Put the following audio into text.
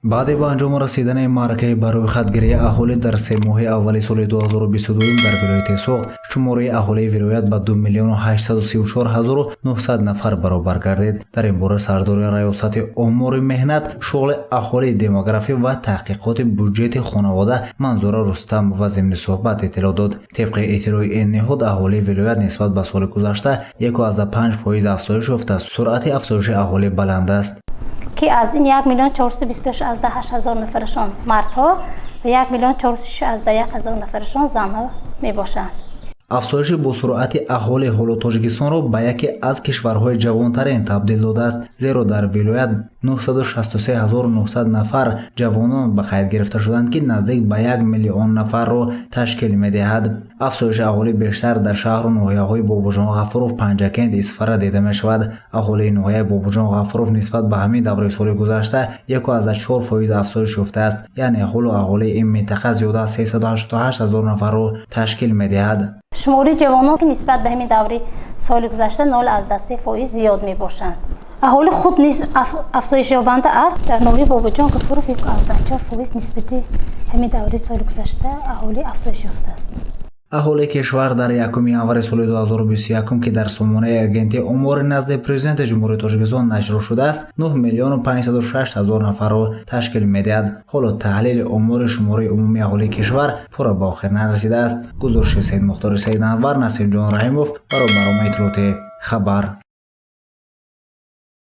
بعد با انجام رسیدن معرکه برای خودگیری اهالی در 3 ماه اول سال 2022 در ولایت سوخت شماره اهالی ولایت به 2,834,900 نفر برابر گردید. در این باره سردار ریاست امور مهنت، شغل اهالی، دموگرافی و تحقیقات بودجه خانواده منظور رستم و ضمن صحبت اطلاع داد. طبق اطلاع این نهاد اهالی ولایت نسبت به سال گذشته 1.5% افزایش یافته. سرعت افزایش اهالی بلند است که از این 1,428,000 نفرشان مردها و 1,461,000 نفرشان زنها می باشند. افزایش با سرعت اهالی حال تاجیکستان را به یکی از کشورهای جوانترین تبدیل داده است، زیرا در ولایت 963,900 نفر جوانان به قید گرفته شدند که نزدیک به 1,000,000 نفر را تشکیل می‌دهد. افزایش اهالی بیشتر در شهر و ناحیه‌های باباجان غفورov، پنجکند، اسفره دیده می‌شود. اهالی ناحیه باباجان غفورov نسبت به همین دوره سال گذشته 1.4% افزایش یافته است، یعنی اهالی این منطقه زیاده از 388,000 نفر را تشکیل می‌دهد. شماری جوانان که نسبت به همین دوره سال گذشته 0.3% زیاد می باشند. اهالی خود نیز افزایش یابنده است. در ناحیه باباجان غفورov 1.4% نسبت همین دوره سال گذشته اهالی افزایش یافته است. اهالی کشور در 1 январи سال 2021 که در سامانه اگنتی امور نزد پرزیدنت جمهوری تاجیکستان نشر شده است 9,506,000 نفر را تشکیل می‌دهد. حالا تحلیل امور شماره عمومی اهالی کشور پورا به آخر نرسیده است. گزارش سید مختار سید انور، نسیم جان رحیموف برای برنامه اطلاعات خبر.